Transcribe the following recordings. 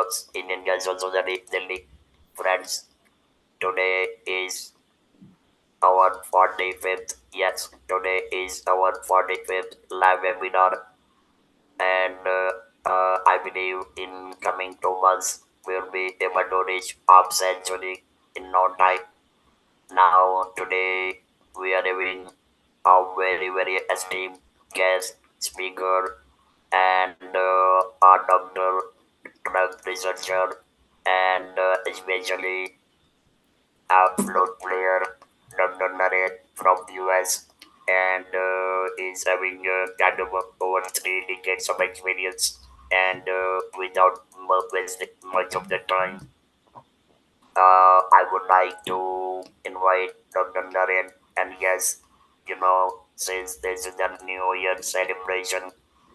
networks in India is also Delhi. Friends, today is our 45th. Yes, today is our 45th live webinar, and I believe in coming 2 months we'll be able to reach half century in no time. Now, today we are having a very esteemed guest speaker and a doctor, drug researcher, and especially a flute player, Dr. Naren from US, and is having kind of over 3 decades of experience. And without wasting much of the time, I would like to invite Dr. Naren, and yes, since this is the New Year celebration,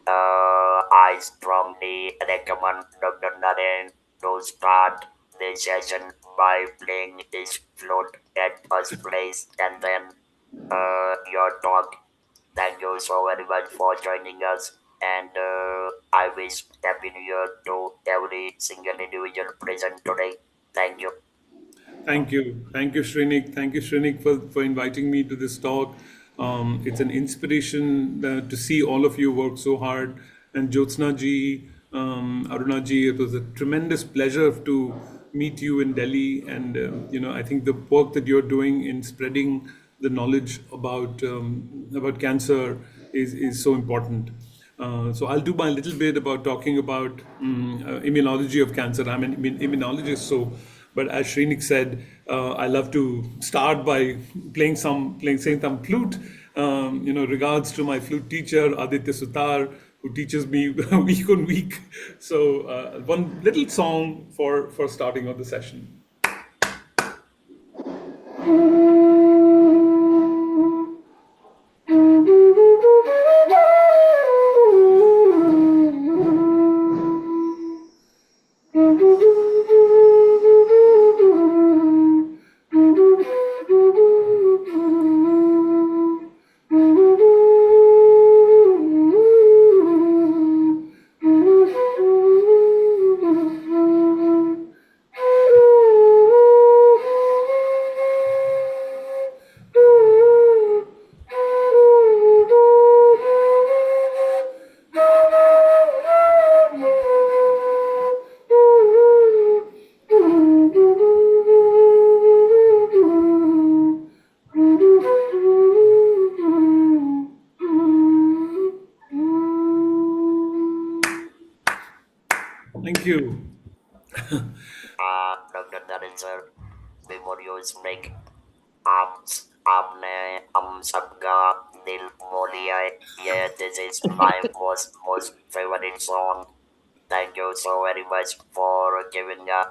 I strongly recommend Dr. Naren to start the session by playing his flute at first place, and then your talk. Thank you so very much for joining us, and I wish Happy New Year to every single individual present today. Thank you. Thank you. Thank you, Shrenik. Thank you, Shrenik, for inviting me to this talk. It's an inspiration to see all of you work so hard. And Jyotsna ji, Aruna ji, it was a tremendous pleasure to meet you in Delhi. And, I think the work that you're doing in spreading the knowledge about cancer is so important. So I'll do my little bit about talking about immunology of cancer. I'm an immunologist, so but as Shrenik said, I love to start by saying some flute. Regards to my flute teacher Aditya Sutar, who teaches me week on week. So one little song for starting of the session. Thank you. Dr. Narinder, memorials make arms आपने हम सबका दिल मोह लिया है. Yeah, this is my most favorite song. Thank you so very much for giving a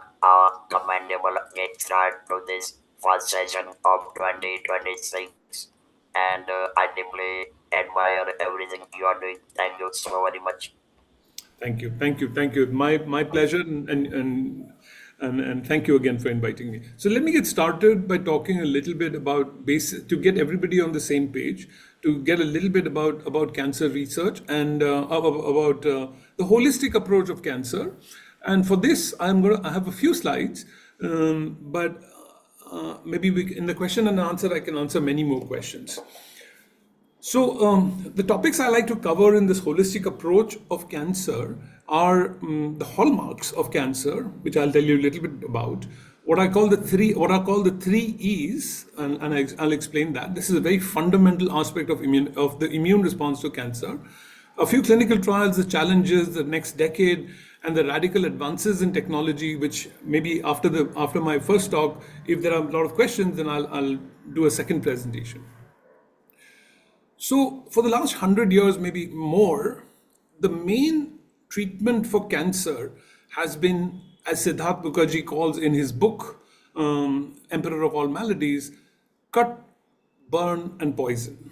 commendable get start to this first session of 2026, and I deeply admire everything you are doing. Thank you so very much. Thank you, thank you, thank you. My pleasure, and thank you again for inviting me. So let me get started by talking a little bit about basic to get everybody on the same page, to get a little bit about cancer research and about the holistic approach of cancer. And for this, I have a few slides, but maybe in the question and answer I can answer many more questions. So, the topics I like to cover in this holistic approach of cancer are the hallmarks of cancer, which I'll tell you a little bit about. What I call the three E's, and I'll explain that. This is a very fundamental aspect of the immune response to cancer. A few clinical trials, the challenges, the next decade, and the radical advances in technology, which maybe after my first talk, if there are a lot of questions, then I'll do a second presentation. So, for the last 100 years, maybe more, the main treatment for cancer has been, as Siddharth Mukherjee calls in his book, Emperor of All Maladies, cut, burn, and poison.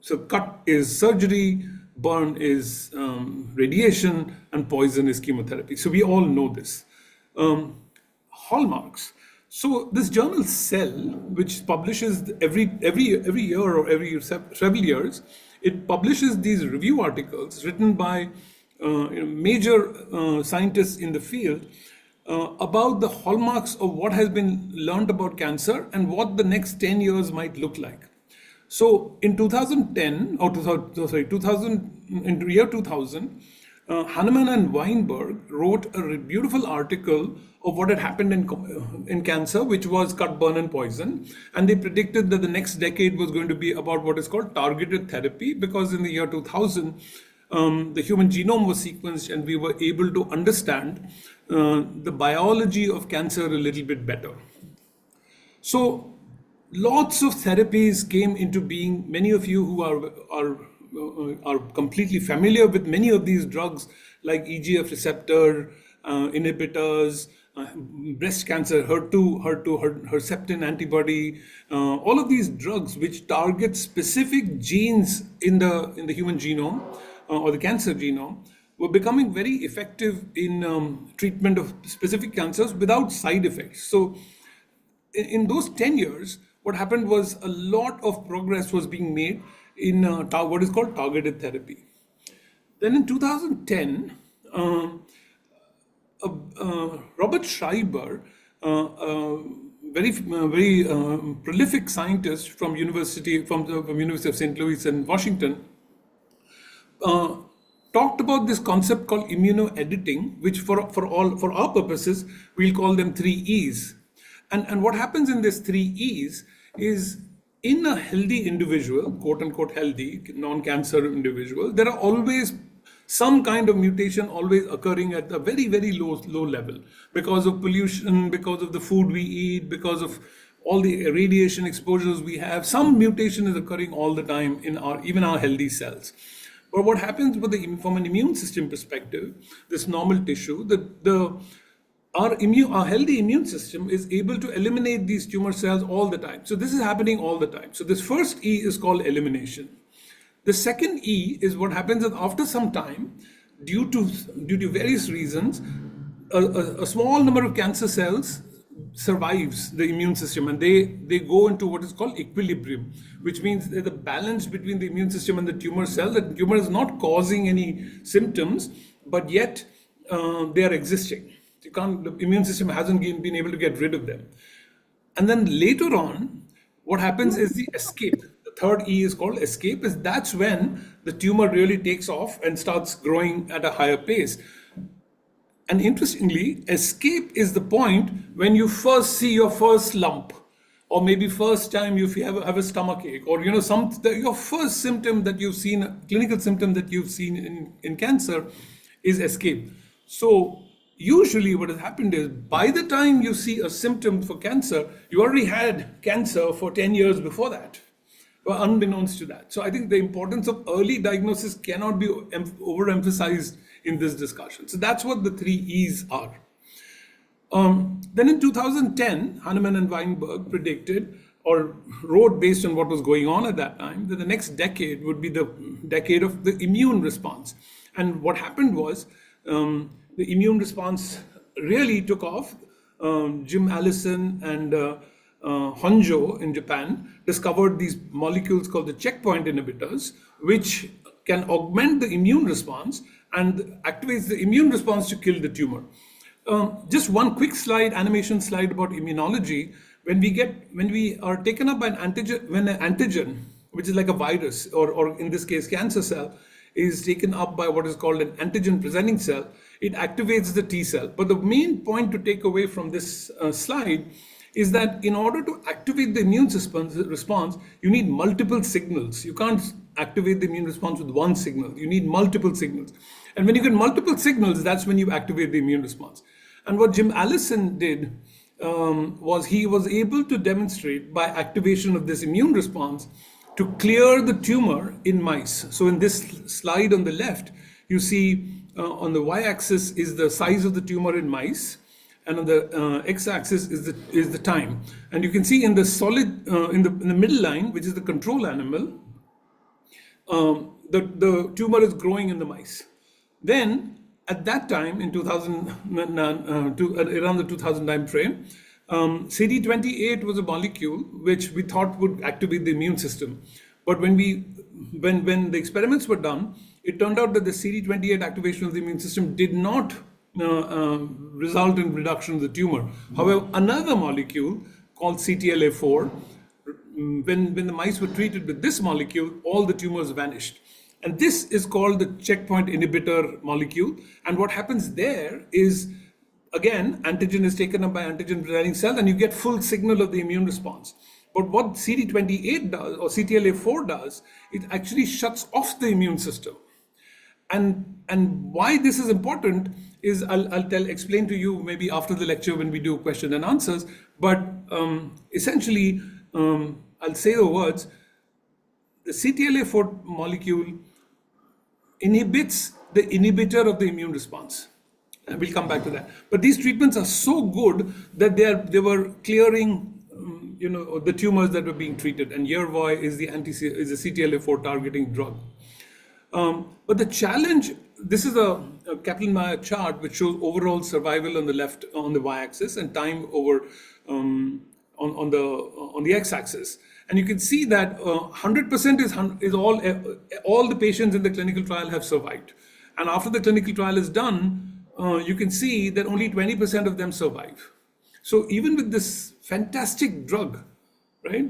So, cut is surgery, burn is radiation, and poison is chemotherapy. So, we all know this. Hallmarks. So this journal Cell, which publishes every year or every several years, it publishes these review articles written by major scientists in the field, about the hallmarks of what has been learned about cancer and what the next 10 years might look like. So in 2010, or 2000, sorry, 2000, in the year 2000, Hahnemann and Weinberg wrote a beautiful article of what had happened in cancer, which was cut, burn, and poison. And they predicted that the next decade was going to be about what is called targeted therapy, because in the year 2000, the human genome was sequenced and we were able to understand the biology of cancer a little bit better. So lots of therapies came into being. Many of you who are completely familiar with many of these drugs, like EGF receptor inhibitors, breast cancer, Herceptin antibody, all of these drugs which target specific genes in the human genome or the cancer genome, were becoming very effective in treatment of specific cancers without side effects. So in those 10 years, what happened was a lot of progress was being made in what is called targeted therapy. Then in 2010, Robert Schreiber, very prolific scientist from University of St. Louis in Washington, uh, talked about this concept called immunoediting, which for our purposes we'll call them three E's. And what happens in this three E's is, in a healthy individual, quote unquote healthy, non-cancer individual, there are always some kind of mutation always occurring at a very, very low level, because of pollution, because of the food we eat, because of all the radiation exposures we have. Some mutation is occurring all the time in even our healthy cells. But what happens from an immune system perspective, this normal tissue, our healthy immune system is able to eliminate these tumor cells all the time. So this is happening all the time. So this first E is called elimination. The second E is what happens is, after some time, due to various reasons, a small number of cancer cells survives the immune system, and they go into what is called equilibrium, which means there's a balance between the immune system and the tumor cell. The tumor is not causing any symptoms, but yet they are existing. The immune system hasn't been able to get rid of them. And then later on, what happens is the escape. The third E is called escape. That's when the tumor really takes off and starts growing at a higher pace. And interestingly, escape is the point when you first see your first lump, or maybe first time you have a stomach ache, or your first symptom that you've seen, clinical symptom that you've seen in cancer, is escape. So usually what has happened is, by the time you see a symptom for cancer, you already had cancer for 10 years before that, unbeknownst to that. So I think the importance of early diagnosis cannot be overemphasized in this discussion. So that's what the three E's are. Then in 2010, Hahnemann and Weinberg predicted, or wrote based on what was going on at that time, that the next decade would be the decade of the immune response. And what happened was, the immune response really took off. Jim Allison and Honjo in Japan discovered these molecules called the checkpoint inhibitors, which can augment the immune response and activates the immune response to kill the tumor. Just one quick animation slide about immunology. When we are taken up by an antigen, which is like a virus, or in this case cancer cell, is taken up by what is called an antigen presenting cell, it activates the T cell. But the main point to take away from this slide is that in order to activate the immune response, you need multiple signals. You can't activate the immune response with one signal. You need multiple signals. And when you get multiple signals, that's when you activate the immune response. And what Jim Allison did was he was able to demonstrate, by activation of this immune response, to clear the tumor in mice. So in this slide on the left, you see on the y-axis is the size of the tumor in mice, and on the x-axis is the time. And you can see in the solid in the middle line, which is the control animal, the tumor is growing in the mice. Then at that time, in 2000, around the 2000 time frame, CD28 was a molecule which we thought would activate the immune system. But when the experiments were done, it turned out that the CD28 activation of the immune system did not result in reduction of the tumor. However, another molecule called CTLA4, when the mice were treated with this molecule, all the tumors vanished. And this is called the checkpoint inhibitor molecule. And what happens there is, again, antigen is taken up by antigen presenting cell, and you get full signal of the immune response. But what CD28 does, or CTLA4 does, it actually shuts off the immune system. And why this is important is I'll explain to you maybe after the lecture when we do question and answers. But essentially, I'll say the words: the CTLA4 molecule inhibits the inhibitor of the immune response. And we'll come back to that. But these treatments are so good that they were clearing, the tumors that were being treated. And Yervoy is the CTLA4 targeting drug. But the challenge, this is a Kaplan-Meier chart which shows overall survival on the left, on the y-axis, and time over on the x-axis. And you can see that 100% is all the patients in the clinical trial have survived. And after the clinical trial is done, you can see that only 20% of them survive. So even with this fantastic drug, right,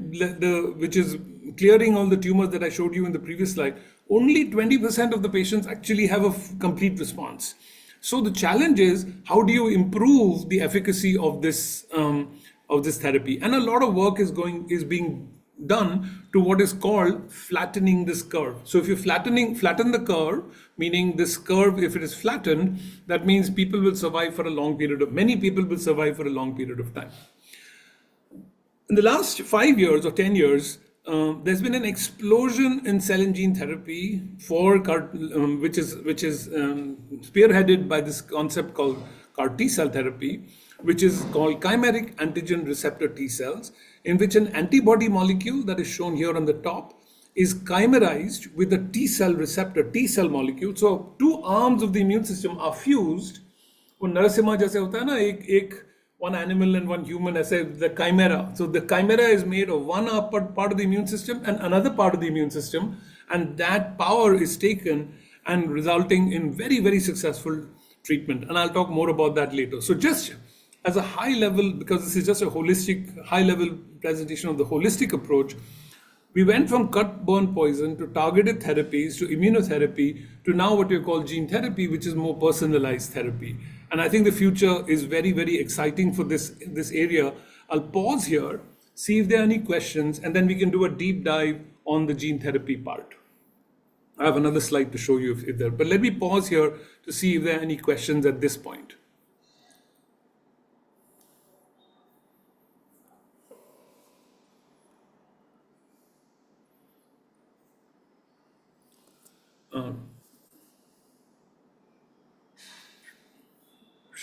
which is clearing all the tumors that I showed you in the previous slide, only 20% of the patients actually have a complete response. So the challenge is, how do you improve the efficacy of this therapy? And a lot of work is being done to what is called flattening this curve. So if you flatten the curve, meaning this curve, if it is flattened, that means many people will survive for a long period of time. In the last 5 years or 10 years, there's been an explosion in cell and gene therapy which is spearheaded by this concept called CAR T cell therapy, which is called chimeric antigen receptor T cells, in which an antibody molecule that is shown here on the top is chimerized with a T cell receptor, T cell molecule. So two arms of the immune system are fused. वो नरसिम्हा जैसे होता है ना, one animal and one human, ऐसे the chimera. So the chimera is made of one part of the immune system and another part of the immune system, and that power is taken and resulting in very, very successful treatment. And I'll talk more about that later. So just as a high level, because this is just a holistic, high level presentation of the holistic approach, we went from cut, burn, poison to targeted therapies to immunotherapy to now what we call gene therapy, which is more personalized therapy. And I think the future is very, very exciting for this area. I'll pause here, see if there are any questions, and then we can do a deep dive on the gene therapy part. I have another slide to show you if there, but let me pause here to see if there are any questions at this point.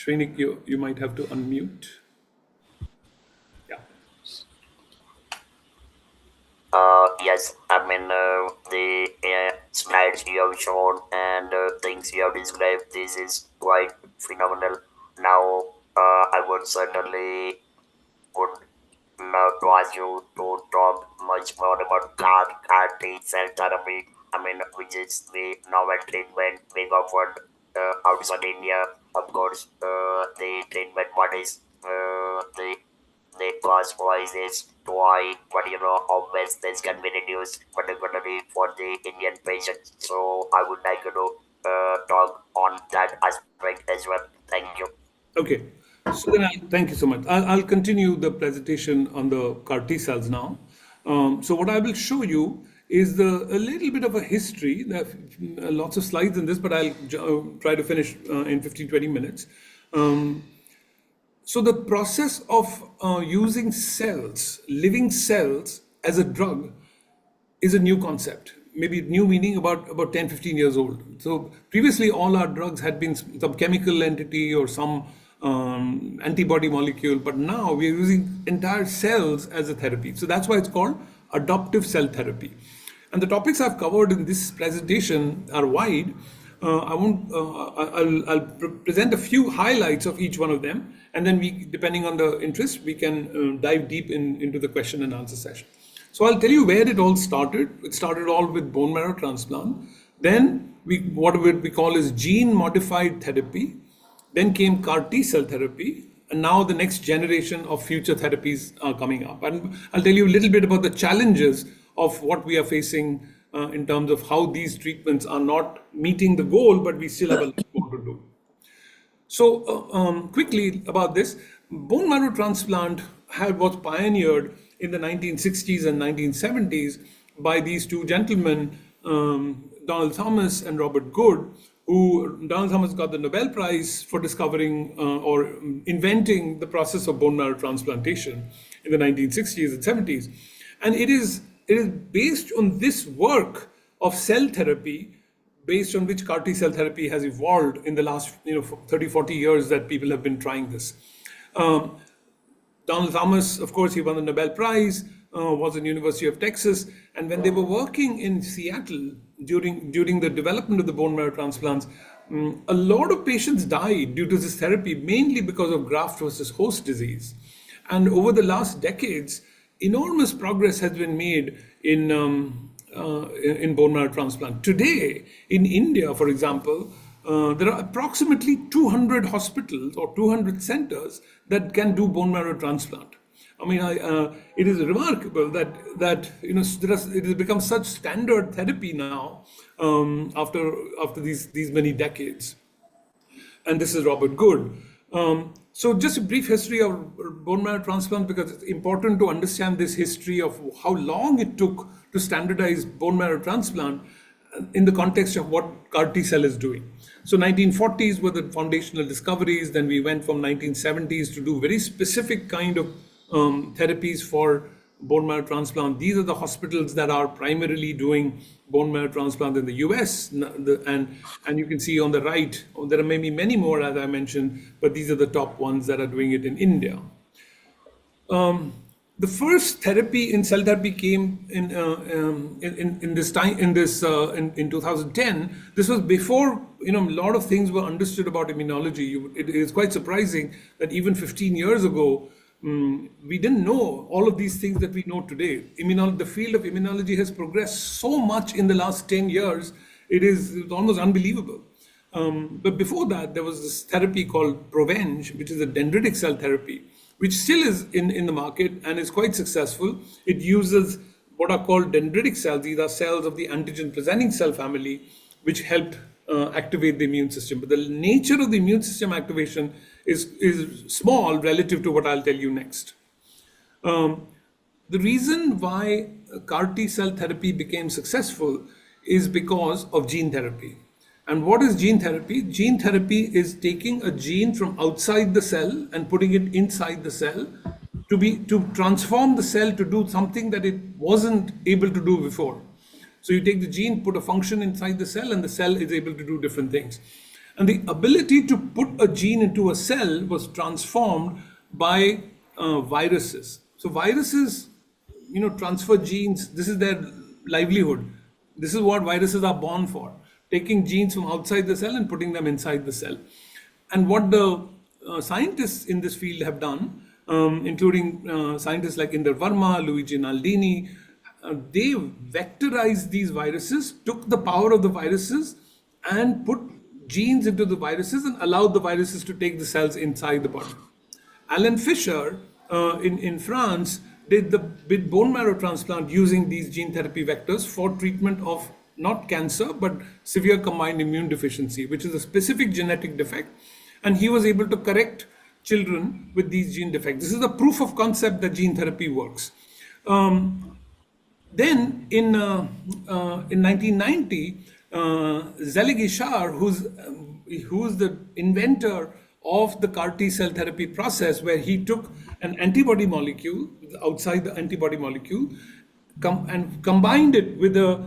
Shrenik, you might have to unmute. Yeah. Yes, I mean, the slides you have shown and things you have described, this is quite phenomenal. Now, I would certainly would love to ask you to talk much more about CAR T cell therapy. I mean, which is the novel treatment being offered outside India. Of course, the treatment, what is the cost wise is why, but how best this can be reduced, particularly for the Indian patients. So I would like you to talk on that aspect as well. Thank you. Okay. So then, thank you so much. I'll continue the presentation on the CAR T cells now. So what I will show you is a little bit of a history. There are lots of slides in this, but I'll try to finish in 15-20 minutes. So the process of using living cells as a drug is a new concept. Maybe new meaning about 10-15 years old. So previously all our drugs had been some chemical entity or some antibody molecule, but now we are using entire cells as a therapy. So that's why it's called adoptive cell therapy. And the topics I've covered in this presentation are wide. I'll present a few highlights of each one of them, and then we, depending on the interest, we can dive deep into the question and answer session. So I'll tell you where it all started. It started all with bone marrow transplant. Then what we call is gene modified therapy. Then came CAR T cell therapy, and now the next generation of future therapies are coming up. And I'll tell you a little bit about the challenges of what we are facing in terms of how these treatments are not meeting the goal, but we still have a lot more to do. So, quickly about this, bone marrow transplant was pioneered in the 1960s and 1970s by these two gentlemen, Donald Thomas and Robert Good, who Donald Thomas got the Nobel Prize for discovering or inventing the process of bone marrow transplantation in the 1960s and 70s. And it is based on this work of cell therapy based on which CAR T cell therapy has evolved in the last 30, 40 years that people have been trying this. Um, Donald Thomas, of course, he won the Nobel Prize, was in University of Texas, and when they were working in Seattle during the development of the bone marrow transplants, a lot of patients died due to this therapy, mainly because of graft versus host disease. And over the last decades, enormous progress has been made in bone marrow transplant. Today, in India, for example, there are approximately 200 hospitals or 200 centers that can do bone marrow transplant. I mean, it is remarkable that it has become such standard therapy now after these many decades. And this is Robert Good. So just a brief history of bone marrow transplant, because it's important to understand this history of how long it took to standardize bone marrow transplant in the context of what CAR T cell is doing. So 1940s were the foundational discoveries. Then we went from 1970s to do very specific kind of therapies for bone marrow transplant. These are the hospitals that are primarily doing bone marrow transplant in the US. And you can see on the right, there are maybe many more, as I mentioned, but these are the top ones that are doing it in India. The first therapy in cell therapy came in this time in 2010. This was before a lot of things were understood about immunology. It is quite surprising that even 15 years ago, we didn't know all of these things that we know today. The field of immunology has progressed so much in the last 10 years. It's almost unbelievable. But before that, there was this therapy called Provenge, which is a dendritic cell therapy, which still is in the market and is quite successful. It uses what are called dendritic cells. These are cells of the antigen presenting cell family, which help activate the immune system. But the nature of the immune system activation is small relative to what I'll tell you next. The reason why CAR T cell therapy became successful is because of gene therapy. And what is gene therapy? Gene therapy is taking a gene from outside the cell and putting it inside the cell to transform the cell to do something that it wasn't able to do before. So you take the gene, put a function inside the cell, and the cell is able to do different things. And the ability to put a gene into a cell was transformed by viruses. So viruses, transfer genes. This is their livelihood. This is what viruses are born for, taking genes from outside the cell and putting them inside the cell. And what the scientists in this field have done, including scientists like Inder Verma, Luigi Naldini, they vectorized these viruses, took the power of the viruses and put genes into the viruses and allowed the viruses to take the cells inside the body. Alan Fisher in France did the bone marrow transplant using these gene therapy vectors for treatment of not cancer, but severe combined immune deficiency, which is a specific genetic defect. And he was able to correct children with these gene defects. This is the proof of concept that gene therapy works. Then in 1990, Zelig Ishar, who's the inventor of the CAR T cell therapy process, where he took an antibody molecule outside the antibody molecule and combined it with a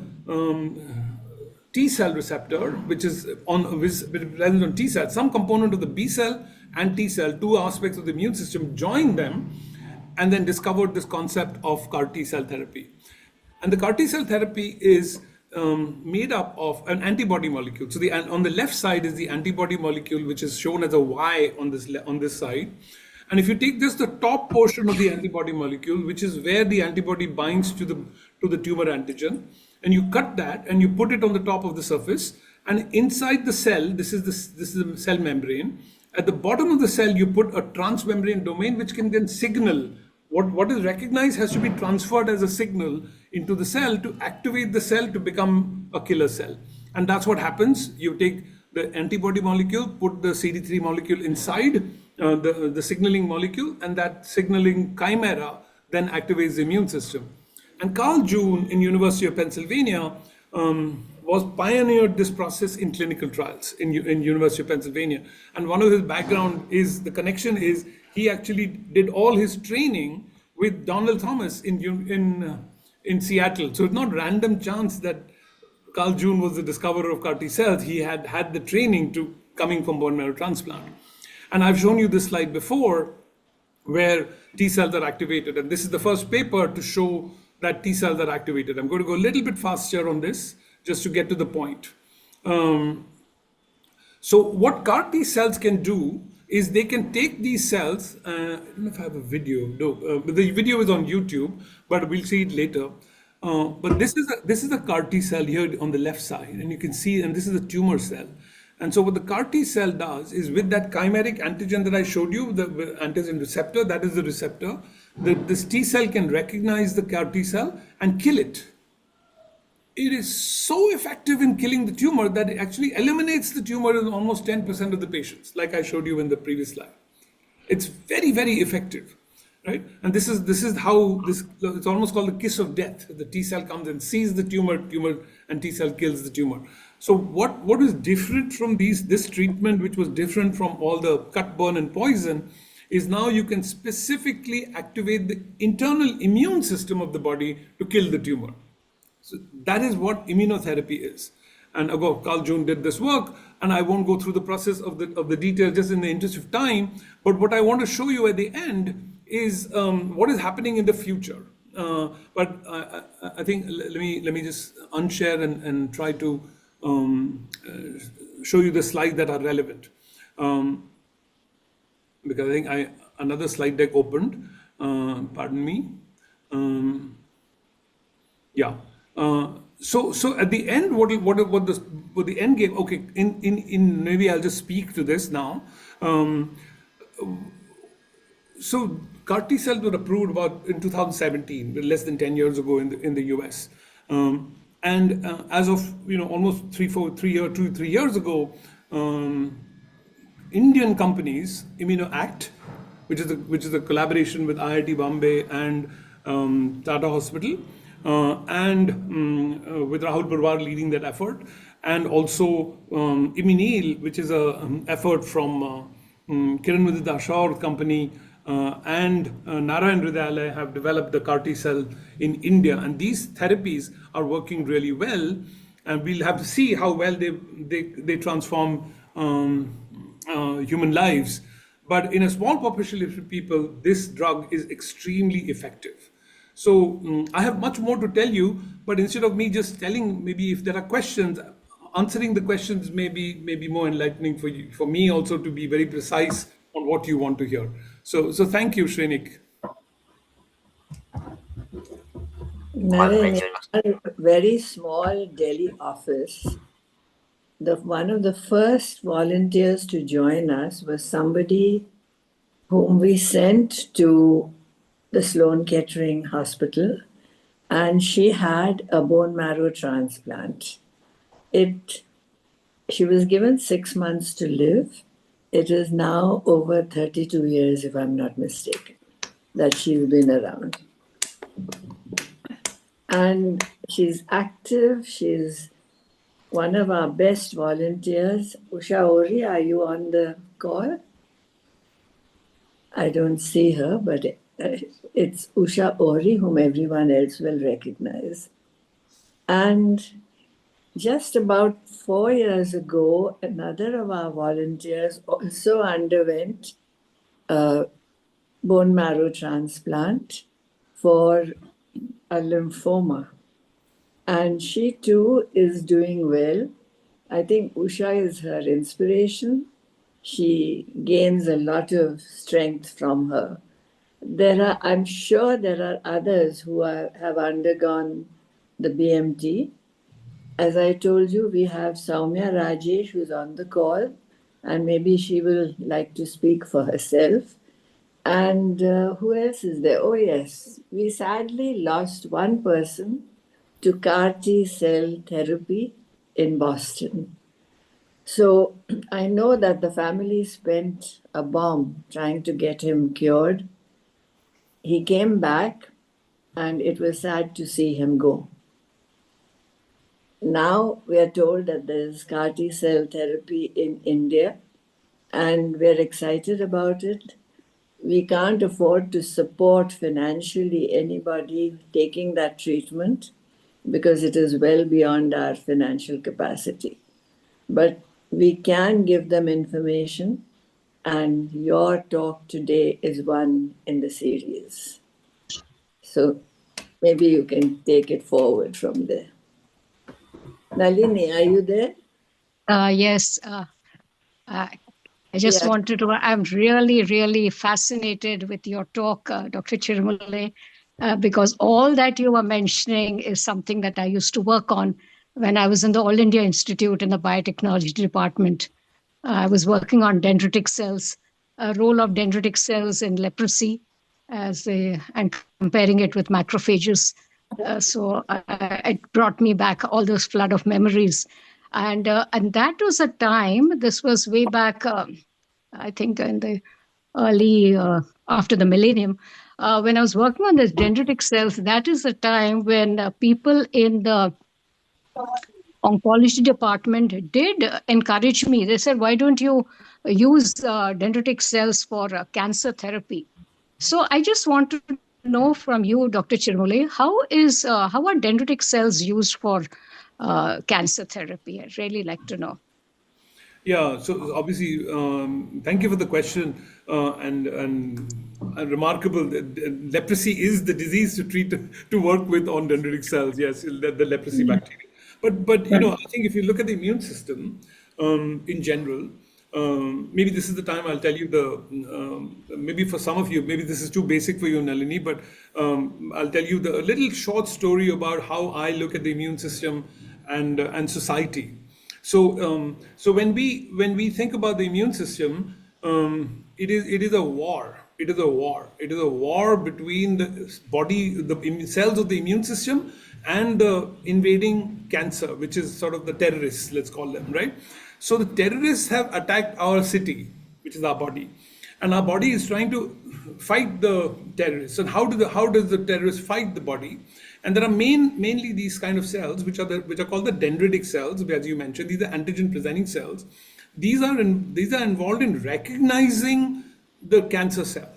T cell receptor, which is present on T cell, some component of the B cell and T cell, two aspects of the immune system, joined them, and then discovered this concept of CAR T cell therapy. And the CAR T cell therapy is made up of an antibody molecule. So on the left side is the antibody molecule, which is shown as a Y on this side. And if you take just the top portion of the antibody molecule, which is where the antibody binds to the tumor antigen, and you cut that and you put it on the top of the surface, and inside the cell, this is the cell membrane, At the bottom of the cell, you put a transmembrane domain which can then signal what is recognized has to be transferred as a signal into the cell to activate the cell to become a killer cell. And that's what happens. You take the antibody molecule, put the CD3 molecule inside the signaling molecule, and that signaling chimera then activates the immune system. And Carl June in University of Pennsylvania was pioneered this process in clinical trials in University of Pennsylvania. And one of his background is the connection is he actually did all his training with Donald Thomas in Seattle. So it's not random chance that Carl June was the discoverer of CAR T cells. He had had the training to coming from bone marrow transplant. And I've shown you this slide before where T cells are activated. And this is the first paper to show that T cells are activated. I'm going to go a little bit faster on this just to get to the point. So what CAR T cells can do is they can take these cells, I don't know if I have a video, no, but the video is on YouTube, but we'll see it later. But this is a CAR T cell here on the left side, and you can see, and this is a tumor cell. And so what the CAR T cell does is with that chimeric antigen that I showed you, the antigen receptor, that is the receptor, this T cell can recognize the CAR T cell and kill it. It is so effective in killing the tumor that it actually eliminates the tumor in almost 10% of the patients, like I showed you in the previous slide. It's very, very effective, right? And this is how it's almost called the kiss of death. The T cell comes and sees the tumor, and T cell kills the tumor. So what is different from this treatment, which was different from all the cut, burn, and poison, is now you can specifically activate the internal immune system of the body to kill the tumor. So that is what immunotherapy is. And again, Carl June did this work, and I won't go through the process of the details just in the interest of time. But what I want to show you at the end is what is happening in the future. But I think let me just unshare and try to show you the slides that are relevant. Because I think another slide deck opened. Pardon me. Yeah. So at the end, what the end game? Okay, in maybe I'll just speak to this now. So CAR T cells were approved about in 2017, less than 10 years ago in the US. And as of almost 3 years ago, Indian companies, ImmunoAct, which is a collaboration with IIT Bombay and Tata Hospital, and with Rahul Purwar leading that effort, and also Immunil, which is an effort from Kiran Vidya Shaw company, and Narayan Hridayalaya have developed the CAR T cell in India, and these therapies are working really well, and we'll have to see how well they transform human lives. But in a small population of people, this drug is extremely effective. So I have much more to tell you, but instead of me just telling, maybe if there are questions, answering the questions may be more enlightening for you, for me also to be very precise on what you want to hear. So thank you, Shrenik. Naren, in our very small Delhi office, one of the first volunteers to join us was somebody whom we sent to the Sloan Kettering Hospital, and she had a bone marrow transplant. She was given 6 months to live. It is now over 32 years, if I'm not mistaken, that she's been around. And she's active. She's one of our best volunteers. Usha Ori, are you on the call? I don't see her, but it's Usha Ori, whom everyone else will recognize. And just about 4 years ago, another of our volunteers also underwent a bone marrow transplant for a lymphoma. And she too is doing well. I think Usha is her inspiration. She gains a lot of strength from her. I'm sure there are others who have undergone the BMT. As I told you, we have Soumya Rajesh, who's on the call, and maybe she will like to speak for herself. And who else is there? Oh, yes, we sadly lost one person to CAR T cell therapy in Boston. So I know that the family spent a bomb trying to get him cured. He came back, and it was sad to see him go. Now we are told that there is CAR T cell therapy in India, and we're excited about it. We can't afford to support financially anybody taking that treatment because it is well beyond our financial capacity. But we can give them information, and your talk today is one in the series. So maybe you can take it forward from there. Nalini, are you there? Yes. I I just Yeah. wanted to, I'm really, really fascinated with your talk, Dr. Chirmule, because all that you were mentioning is something that I used to work on when I was in the All India Institute in the biotechnology department. I was working on dendritic cells, a role of dendritic cells in leprosy, and comparing it with macrophages. It brought me back all those flood of memories, and that was a time. This was way back, I think, in the early after the millennium. When I was working on this dendritic cells, that is the time when people in the oncology department did encourage me. They said, "Why don't you use dendritic cells for cancer therapy?" So I just want to know from you, Dr. Chirmule, how are dendritic cells used for cancer therapy? I'd really like to know. Yeah, so obviously, thank you for the question, and remarkable. Leprosy is the disease to treat to work with on dendritic cells. Yes, the leprosy bacteria. But I think if you look at the immune system in general, maybe this is the time I'll tell you maybe for some of you, maybe this is too basic for you, Nalini, but I'll tell you a little short story about how I look at the immune system and society. So when we think about the immune system, it is a war. It is a war. It is a war between the body, the cells of the immune system, and the invading cancer, which is sort of the terrorists, let's call them, right? So the terrorists have attacked our city, which is our body, and our body is trying to fight the terrorists. And how does the terrorists fight the body? And there are mainly these kind of cells, which are called the dendritic cells, as you mentioned. These are antigen presenting cells. These are involved in recognizing the cancer cell.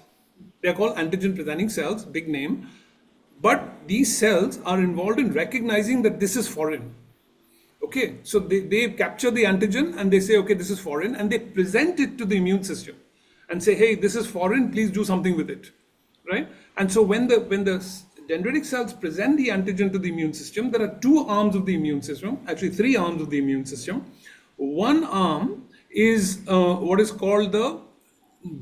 They are called antigen presenting cells, big name. But these cells are involved in recognizing that this is foreign. Okay, so they capture the antigen and they say, okay, this is foreign, and they present it to the immune system and say, hey, this is foreign, please do something with it, right? And so when the dendritic cells present the antigen to the immune system, there are two arms of the immune system, actually three arms of the immune system. One arm is what is called the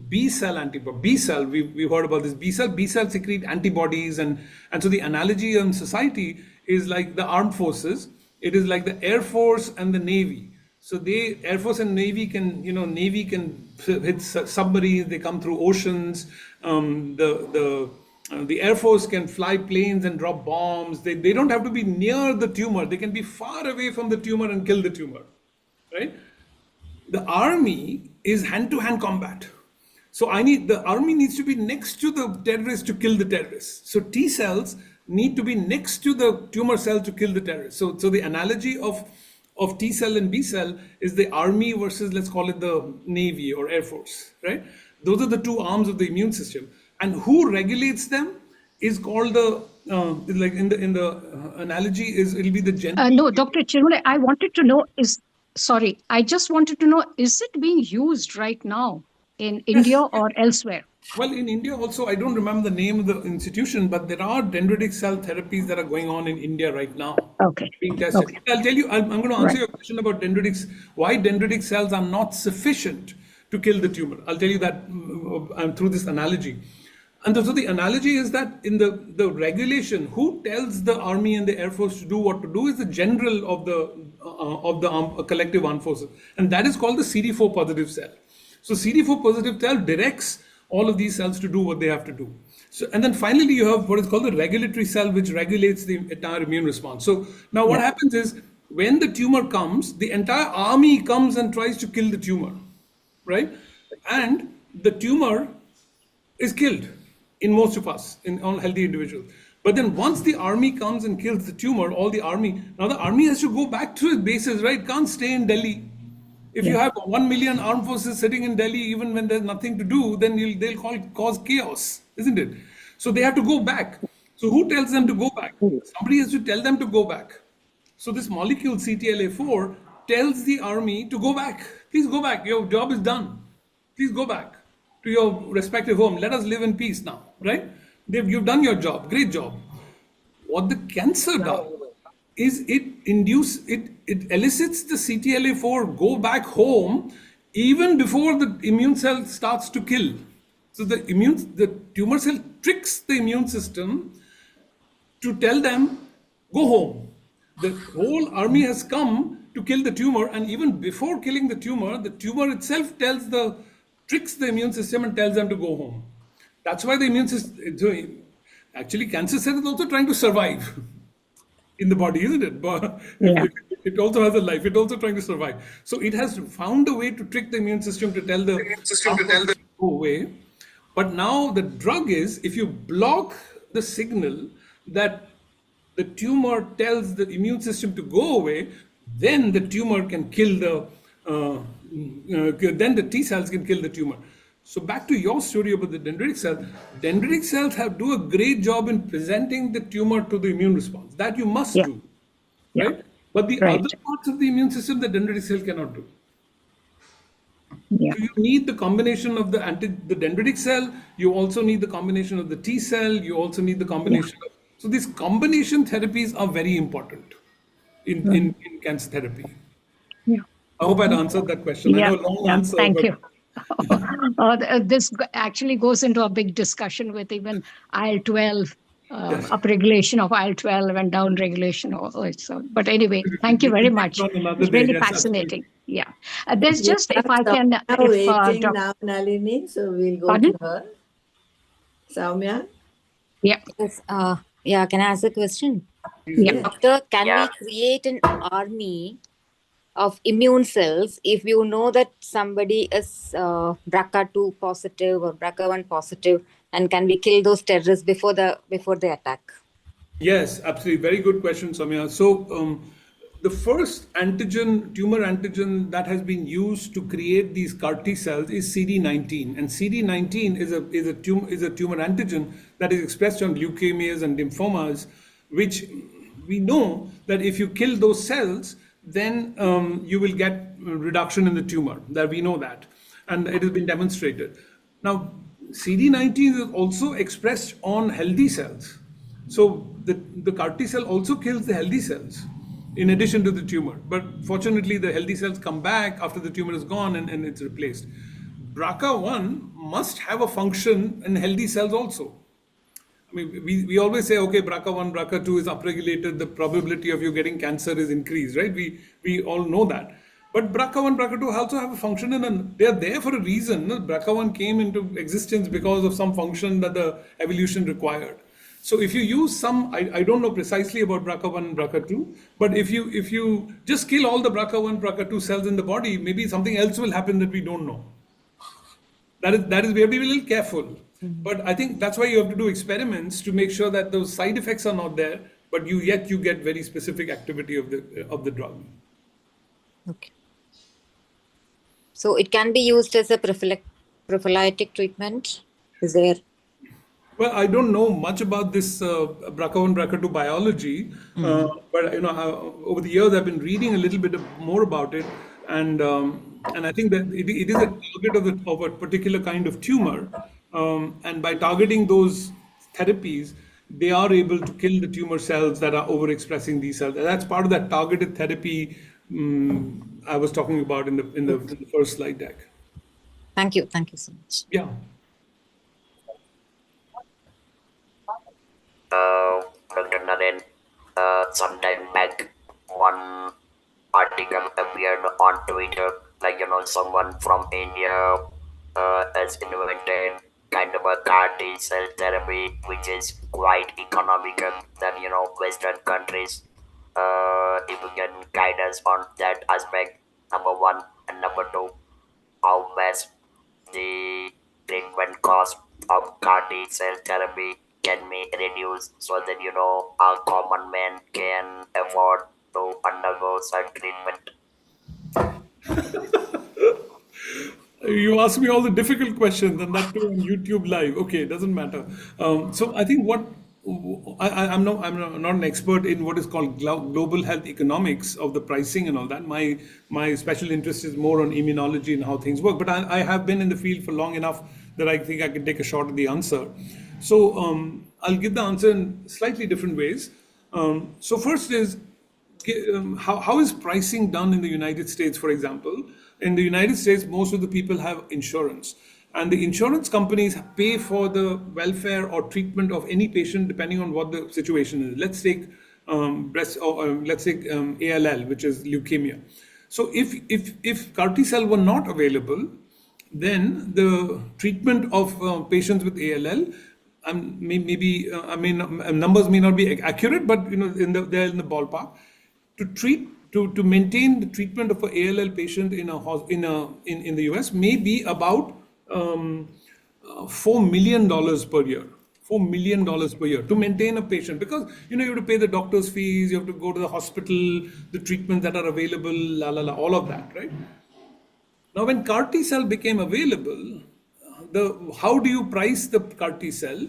B cell antibody. B cell, we've heard about this. B cell secrete antibodies, and so the analogy in society is like the armed forces. It is like the Air Force and the Navy. So Air Force and Navy can hit submarines. They come through oceans. The Air Force can fly planes and drop bombs. They don't have to be near the tumor. They can be far away from the tumor and kill the tumor, right? The army is hand-to-hand combat. So the army needs to be next to the terrorists to kill the terrorists. So T cells need to be next to the tumor cell to kill the terrorists. So the analogy of T cell and B cell is the army versus, let's call it, the Navy or Air Force, right? Those are the two arms of the immune system. And who regulates them is called like in the analogy it'll be the No, Dr. Chirmule, I just wanted to know, is it being used right now in India Yes. or elsewhere? Well, in India also, I don't remember the name of the institution, but there are dendritic cell therapies that are going on in India right now, Okay. being tested. Okay. I'll tell you, I'm going to answer Right. your question about dendritics, why dendritic cells are not sufficient to kill the tumor. I'll tell you that through this analogy. And so the analogy is that in the regulation, who tells the army and the air force to do what to do is the general of the collective armed forces, and that is called the CD4 positive cell. So CD4 positive cell directs all of these cells to do what they have to do. So, and then finally you have what is called the regulatory cell, which regulates the entire immune response. So now what Yeah. happens is when the tumor comes, the entire army comes and tries to kill the tumor, right? And the tumor is killed in most of us, in all healthy individuals. But then once the army comes and kills the tumor, all the army, now the army has to go back to its bases, right? Can't stay in Delhi. If you Yeah. have 1 million armed forces sitting in Delhi, even when there's nothing to do, then they'll cause chaos, isn't it? So they have to go back. So who tells them to go back? Somebody has to tell them to go back. So this molecule CTLA4 tells the army to go back. Please go back. Your job is done. Please go back to your respective home. Let us live in peace now, right? You've done your job. Great job. What the cancer does is it elicits the CTLA4 go back home even before the immune cell starts to kill. So the tumor cell tricks the immune system to tell them, go home. The whole army has come to kill the tumor, and even before killing the tumor itself tricks the immune system and tells them to go home. That's why the immune system, so actually, cancer cell is also trying to survive in the body, isn't it? But Yeah. it also has a life. It's also trying to survive. So it has found a way to trick the immune system to tell the harmful cells to go away. But now the drug is if you block the signal that the tumor tells the immune system to go away, then the tumor can kill then the T cells can kill the tumor. So back to your story about the dendritic cell. Dendritic cells do a great job in presenting the tumor to the immune response. That you must Yeah. do, Yeah. right? But the Right. other parts of the immune system, the dendritic cell cannot do. Yeah. So you need the combination of the dendritic cell. You also need the combination of the T cell. You also need the Yeah. combination of. So these combination therapies are very important in cancer therapy. Yeah. I hope I'd answered that question. I Yeah. know a long Yeah. answer, Thank but you. This actually goes into a big discussion with even IL-12, yes, upregulation of IL-12 and downregulation. So, but anyway, thank you we very can take it much. on another It's day. really Yes, absolutely. fascinating. Yeah. There's We just, have if I can, Soumya if waiting Doc, now, Nalini, so we'll go pardon? to her. Soumya? Yeah. Yes, yeah, can I ask a question? Please Yeah. do. Yes. Doctor, can Yeah. we create an army of immune cells if you know that somebody is BRCA2 positive or BRCA1 positive, and can we kill those terrorists before they attack? Yes, absolutely. Very good question, Samya. So, the first tumor antigen that has been used to create these CAR T cells is CD19, and CD19 is a tumor antigen that is expressed on leukemias and lymphomas, which we know that if you kill those cells, then you will get reduction in the tumor. That we know that, and it has been demonstrated. Now, CD19 is also expressed on healthy cells. So the CAR T cell also kills the healthy cells in addition to the tumor. But fortunately, the healthy cells come back after the tumor is gone and it's replaced. BRCA1 must have a function in healthy cells also. I mean, we always say, okay, BRCA1, BRCA2 is upregulated, the probability of you getting cancer is increased, right? We all know that. But BRCA1, BRCA2 also have a function and they are there for a reason. No? BRCA1 came into existence because of some function that the evolution required. So if you use I don't know precisely about BRCA1 and BRCA2, but if you just kill all the BRCA1, BRCA2 cells in the body, maybe something else will happen that we don't know. That is we have to be a little careful. But I think that's why you have to do experiments to make sure that those side effects are not there, but you get very specific activity of the drug. Okay. So it can be used as a prophylactic treatment. Is there? Well, I don't know much about this BRCA1, BRCA2 biology, but over the years I've been reading a little bit more about it, and I think that it is a target of a particular kind of tumor, and by targeting those therapies, they are able to kill the tumor cells that are overexpressing these cells. And that's part of that targeted therapy I was talking about in the first slide deck. Thank you so much. Yeah. sometime back, one article appeared on Twitter, like, someone from India has invented kind of a CAR T cell therapy, which is quite economical than, Western countries. If you can guide us on that aspect, number one, and number two, how much the treatment cost of CAR T cell therapy can be reduced so that, a common man can afford to undergo such treatment. You ask me all the difficult questions, and that too on YouTube Live. Okay, it doesn't matter. So I think what I'm not an expert in what is called global health economics of the pricing and all that. My special interest is more on immunology and how things work. But I have been in the field for long enough that I think I can take a shot at the answer. So I'll give the answer in slightly different ways. So first is how is pricing done in the United States, for example? In the United States, most of the people have insurance. And the insurance companies pay for the welfare or treatment of any patient depending on what the situation is. Let's take breast, or let's take ALL, which is leukemia. So if CAR T cell were not available, then the treatment of patients with ALL, maybe I mean numbers may not be accurate, but they're in the ballpark. To maintain the treatment of an ALL patient in the US may be about $4 million per year. $4 million per year to maintain a patient, because you have to pay the doctor's fees, you have to go to the hospital, the treatments that are available, all of that, right? Now, when CAR T cell became available, how do you price the CAR T cell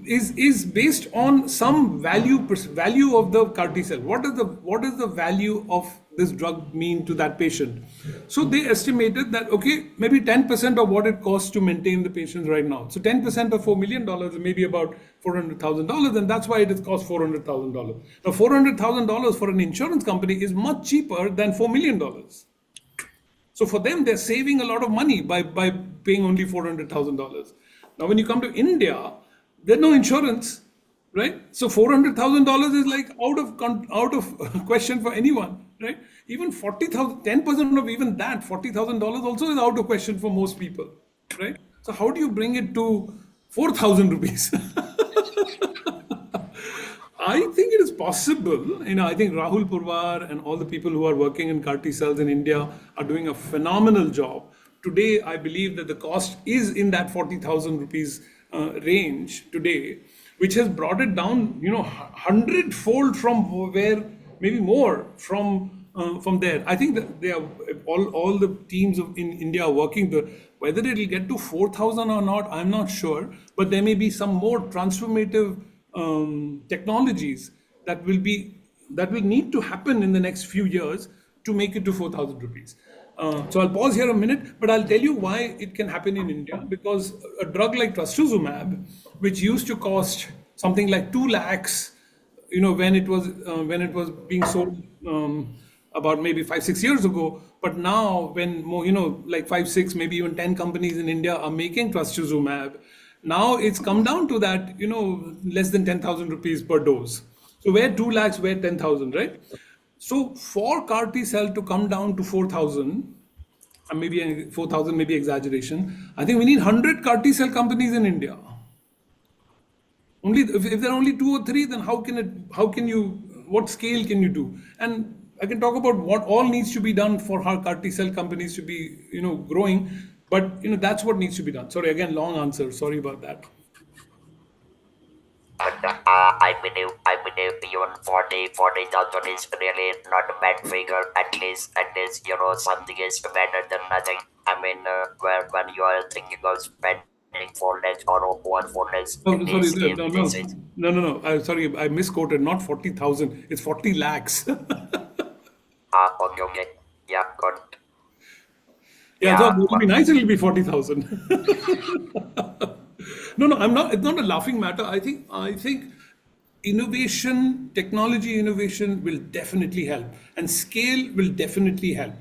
is based on some value of the CAR T cell. What is the value of this drug mean to that patient? So they estimated that okay, maybe 10% of what it costs to maintain the patients right now. So 10% of $4 million is maybe about $400,000, and that's why it has cost $400,000. Now $400,000 for an insurance company is much cheaper than $4 million. So for them, they're saving a lot of money by paying only $400,000. Now, when you come to India, there's no insurance, right? So $400,000 is like out of question for anyone, right? Even 40,000, 10% of even that, $40,000 also is out of question for most people, right? So how do you bring it to 4,000 rupees? I think it is possible. I think Rahul Purwar and all the people who are working in CAR T cells in India are doing a phenomenal job. Today, I believe that the cost is in that 40,000 rupees range today, which has brought it down, 100-fold from where, maybe more from there. I think that they are all the teams in India are working. Whether it will get to 4,000 or not, I'm not sure. But there may be some more transformative technologies that will need to happen in the next few years to make it to 4,000 rupees. So I'll pause here a minute, but I'll tell you why it can happen in India. Because a drug like trastuzumab, which used to cost something like 2 lakhs, when it was being sold about maybe 5-6 years ago, but now when more, like 5-6, maybe even 10 companies in India are making trastuzumab, now it's come down to that, less than 10,000 rupees per dose. So where 2 lakhs, where 10,000, right? So for CAR T cell to come down to 4,000, maybe 4,000, maybe exaggeration, I think we need 100 CAR T cell companies in India. Only if there are only 2 or 3, then what scale can you do? And I can talk about what all needs to be done for our CAR T cell companies to be, growing. But that's what needs to be done. Sorry, again, long answer. Sorry about that. But I believe even 40,000 is really not a bad figure. At least, something is better than nothing. I mean, when you are thinking of spending 4 lakhs or over 4 lakhs, Oh, at sorry, least if this is no. Sorry, I misquoted. Not 40,000. It's 40 lakhs. okay, yeah, good, Yeah, so yeah, it will be nice. It'll be 40,000. No, I'm not. It's not a laughing matter. I think innovation, technology innovation will definitely help, and scale will definitely help.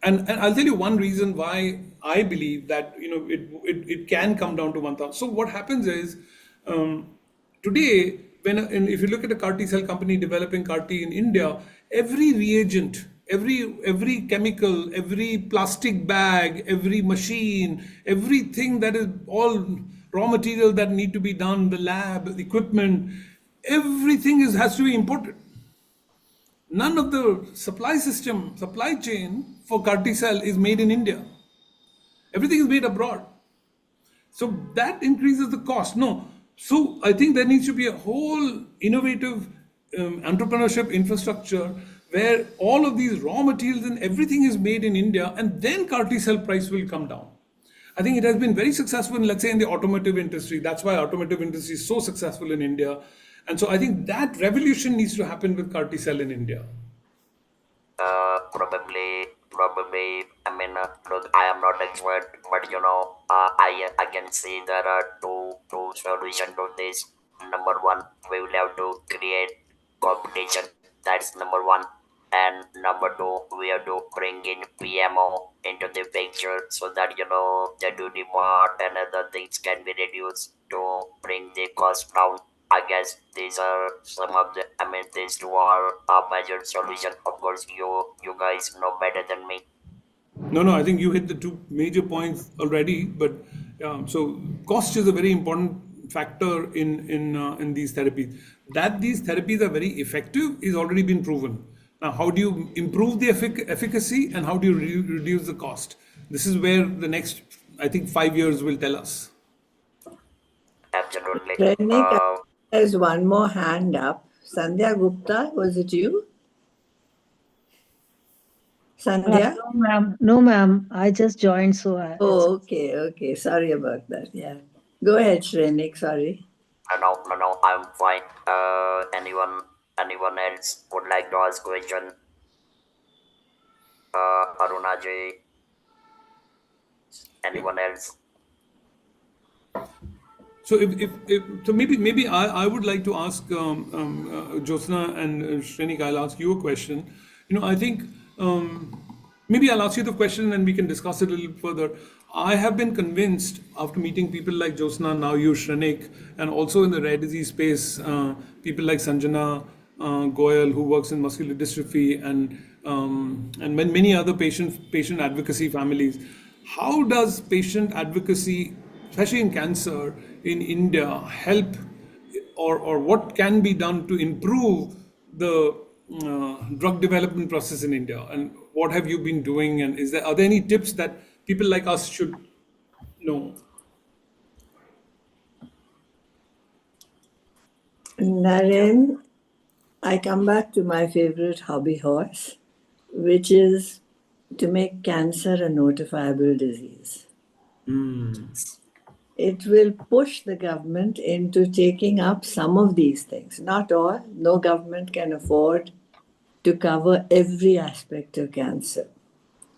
And I'll tell you one reason why I believe that it can come down to 1,000. So what happens is today and if you look at a CAR T cell company developing CAR T in India, every reagent, every chemical, every plastic bag, every machine, everything that is all raw material that need to be done, the lab, the equipment, everything has to be imported. None of the supply chain for CAR T cell is made in India. Everything is made abroad. So that increases the cost. No. So I think there needs to be a whole innovative entrepreneurship infrastructure where all of these raw materials and everything is made in India, and then CAR T cell price will come down. I think it has been very successful, in, let's say, in the automotive industry. That's why automotive industry is so successful in India. And so I think that revolution needs to happen with CAR T cell in India. Probably. I mean, look, I am not expert, but I can see there are two solutions to this. Number one, we will have to create competition. That's number one. And number two, we have to bring in PMO into the picture so that the duty part and other things can be reduced to bring the cost down. I guess these are some of the. I mean, these two are a major solution. Of course, you guys know better than me. No, I think you hit the two major points already. But so cost is a very important factor in these therapies. That these therapies are very effective is already been proven. Now, how do you improve the efficacy, and how do you reduce the cost? This is where the next, I think, 5 years will tell us. Absolutely. Shrenik, there's one more hand up. Sandhya Gupta, was it you? Sandhya? No, ma'am. No, ma'am. I just joined, so Oh, okay. Sorry about that. Yeah. Go ahead, Shrenik. Sorry. No, I'm fine. Anyone else would like to ask question? Arunaji, anyone else? So so maybe I would like to ask Jyotsna and Shrenik, I'll ask you a question. I think maybe I'll ask you the question and we can discuss it a little further. I have been convinced after meeting people like Jyotsna, now you, Shrenik, and also in the rare disease space, people like Sanjana Goyal, who works in muscular dystrophy, and many other patient advocacy families. How does patient advocacy, especially in cancer, in India, help, or what can be done to improve the drug development process in India? And what have you been doing? And are there any tips that people like us should know? Naren, I come back to my favorite hobby horse, which is to make cancer a notifiable disease. It will push the government into taking up some of these things. Not all. No government can afford to cover every aspect of cancer.